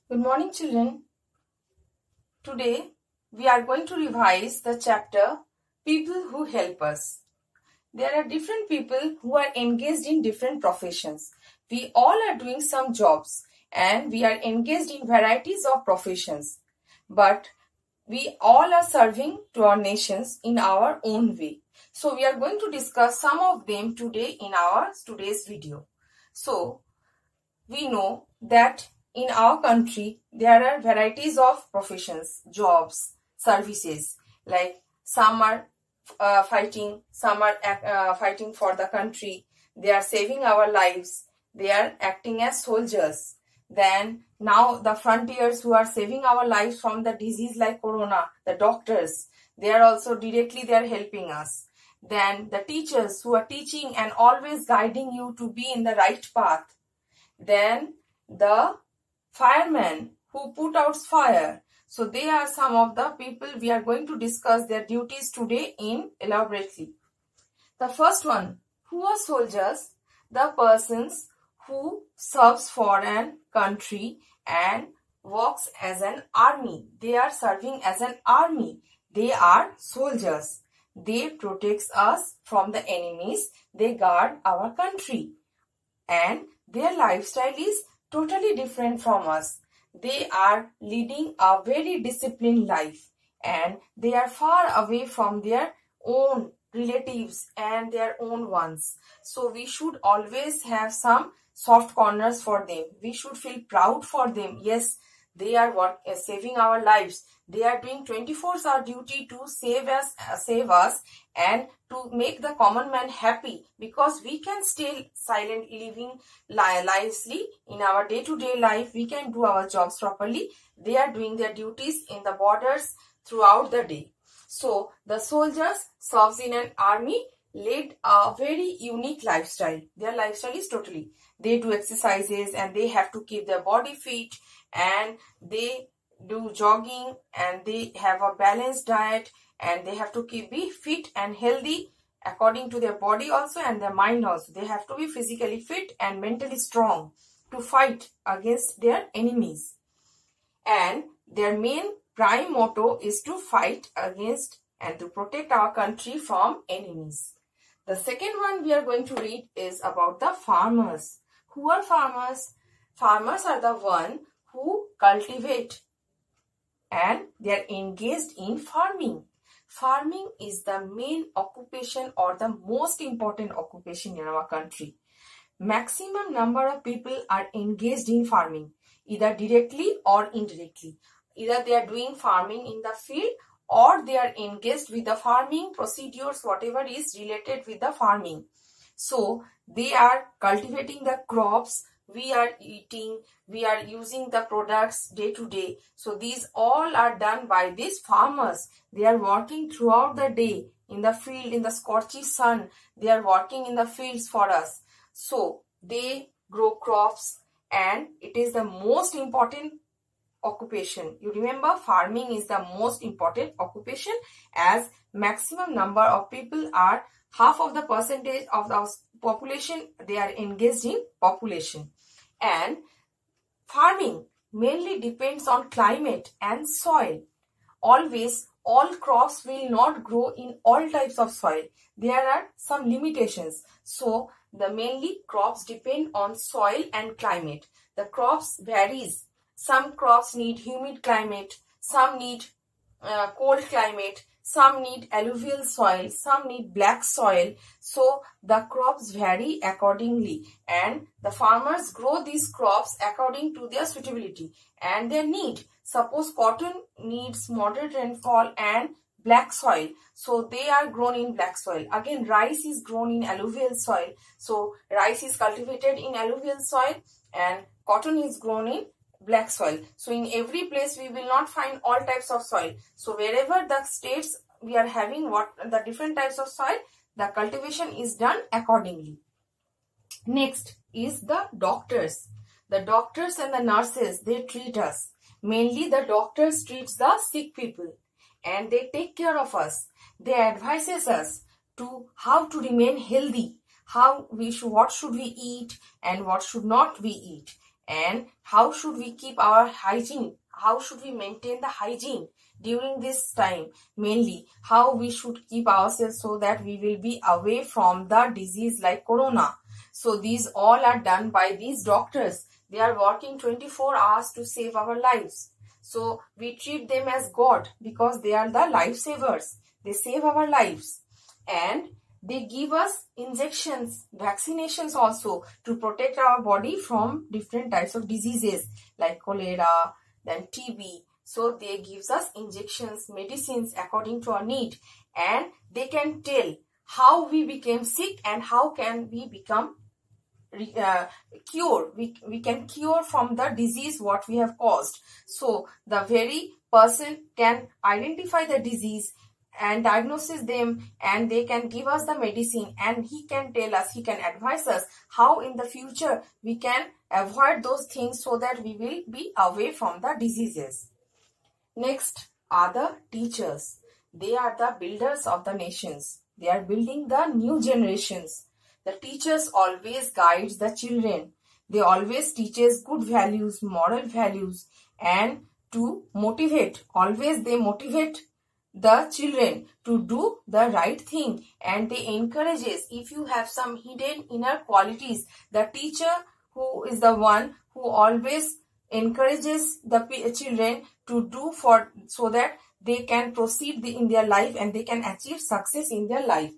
Good morning, children. Today we are going to revise the chapter People Who Help Us. There are different people who are engaged in different professions. We all are doing some jobs and we are engaged in varieties of professions. But we all are serving to our nations in our own way. So we are going to discuss some of them today in our today's video. So we know that in our country there are varieties of professions, jobs, services, like some are fighting, some are fighting for the country, they are saving our lives, they are acting as soldiers. Then now the frontiers who are saving our lives from the disease like corona, the doctors, they are also directly they are helping us. Then the teachers who are teaching and always guiding you to be in the right path. Then the firemen who put out fire. So they are some of the people we are going to discuss their duties today in elaborately. The first one, who are soldiers? The persons who serves for an country and works as an army. They are serving as an army. They are soldiers. They protect us from the enemies. They guard our country. And their lifestyle is totally different from us. They are leading a very disciplined life and they are far away from their own relatives and their own ones. So we should always have some soft corners for them. We should feel proud for them. Yes, they are saving our lives. They are doing 24-hour duty to save us and to make the common man happy, because we can stay silent living lively in our day-to-day life. We can do our jobs properly. They are doing their duties in the borders throughout the day. So the soldiers serves in an army lead a very unique lifestyle. Their lifestyle is totally, they do exercises and they have to keep their body fit, and they do jogging and they have a balanced diet, and they have to be fit and healthy according to their body also and their mind also. They have to be physically fit and mentally strong to fight against their enemies. And their main prime motto is to fight against and to protect our country from enemies. The second one we are going to read is about the farmers. Who are farmers? Farmers are the one who cultivate and they are engaged in farming. Farming is the main occupation or the most important occupation in our country. Maximum number of people are engaged in farming, either directly or indirectly. Either they are doing farming in the field or they are engaged with the farming procedures, whatever is related with the farming. So they are cultivating the crops, we are eating, we are using the products day to day. So these all are done by these farmers. They are working throughout the day in the field, in the scorchy sun. They are working in the fields for us. So they grow crops and it is the most important occupation. You remember, farming is the most important occupation, as maximum number of people are half of the percentage of the population. They are engaged in population. And farming mainly depends on climate and soil. Always all crops will not grow in all types of soil. There are some limitations. So the mainly crops depend on soil and climate. The crops varies. Some crops need humid climate, some need cold climate, some need alluvial soil, some need black soil. So the crops vary accordingly and the farmers grow these crops according to their suitability and their need. Suppose cotton needs moderate rainfall and black soil, so they are grown in black soil. Again, rice is grown in alluvial soil, so rice is cultivated in alluvial soil and cotton is grown in black soil. So in every place we will not find all types of soil. So wherever the states we are having what the different types of soil, the cultivation is done accordingly. Next is the doctors. The doctors and the nurses, they treat us. Mainly the doctors treats the sick people and they take care of us. They advises us to how to remain healthy, how we should, what should we eat and what should not we eat. and how should we keep our hygiene, how should we maintain the hygiene during this time, mainly how we should keep ourselves so that we will be away from the disease like corona. So these all are done by these doctors. They are working 24 hours to save our lives. So we treat them as God because they are the lifesavers. They save our lives, and they give us injections, vaccinations also to protect our body from different types of diseases like cholera, then TB. So they gives us injections, medicines according to our need, and they can tell how we became sick and how can we become cure. We can cure from the disease what we have caused. So the very person can identify the disease and diagnosis them, and they can give us the medicine, and he can tell us, he can advise us how in the future we can avoid those things so that we will be away from the diseases. Next are the teachers. They are the builders of the nations. They are building the new generations. The teachers always guides the children. They always teaches good values, moral values, and to motivate. Always they motivate the children to do the right thing, and they encourages. If you have some hidden inner qualities, the teacher who is the one who always encourages the children to do for so that they can proceed in their life and they can achieve success in their life.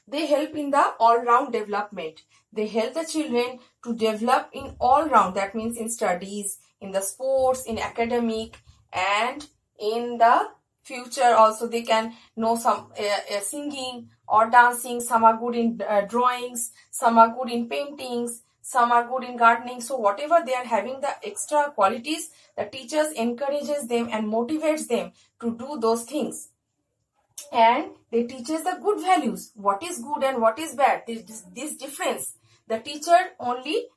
They help in the all-round development. They help the children to develop in all-round. That means in studies, in the sports, in academic, and in the future also they can know some singing or dancing. Some are good in drawings, some are good in paintings, some are good in gardening. So whatever they are having the extra qualities, the teachers encourages them and motivates them to do those things. And they teaches the good values, what is good and what is bad, this difference. The teacher only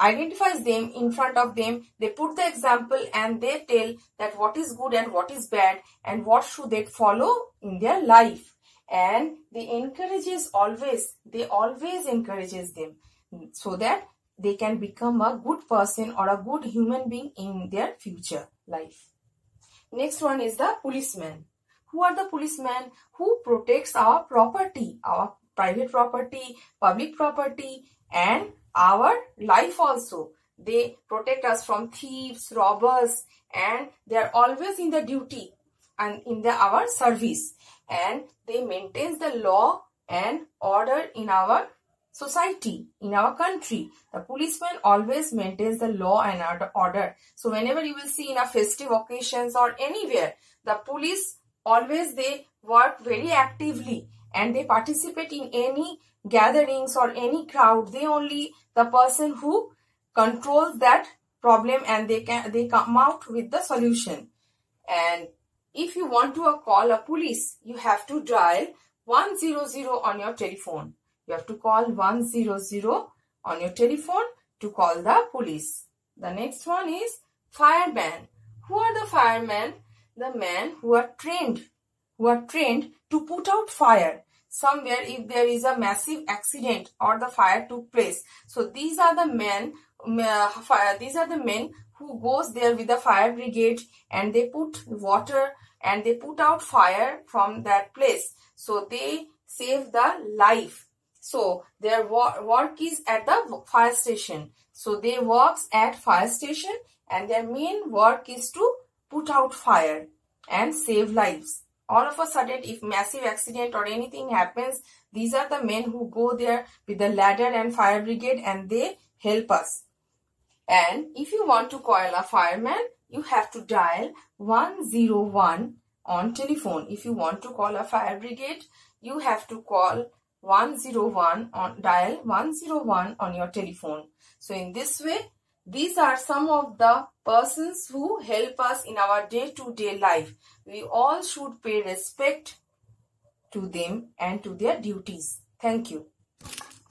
identifies them in front of them. They put the example and they tell that what is good and what is bad and what should they follow in their life. And they encourages always, they always encourages them so that they can become a good person or a good human being in their future life. Next one is the policeman. Who are the policemen? Who protects our property, our private property, public property, and our life also. They protect us from thieves, robbers, and they are always in the duty and in our service. And they maintain the law and order in our society, in our country. The policeman always maintains the law and order. So whenever you will see in a festive occasions or anywhere, the police always they work very actively and they participate in any gatherings or any crowd. They only the person who controls that problem and they come out with the solution. And if you want to call a police, you have to dial 100 on your telephone. You have to call 100 on your telephone to call the police. The next one is fireman. Who are the firemen? The men who are trained to put out fire somewhere if there is a massive accident or the fire took place. So these are the men. These are the men who goes there with the fire brigade and they put water and they put out fire from that place. So they save the life. So their work is at the fire station. So they works at fire station and their main work is to put out fire and save lives. All of a sudden, if massive accident or anything happens, these are the men who go there with the ladder and fire brigade and they help us. And if you want to call a fireman, you have to dial 101 on telephone. If you want to call a fire brigade, you have to call 101 on dial 101 on your telephone. So in this way, these are some of the persons who help us in our day-to-day life. We all should pay respect to them and to their duties. Thank you.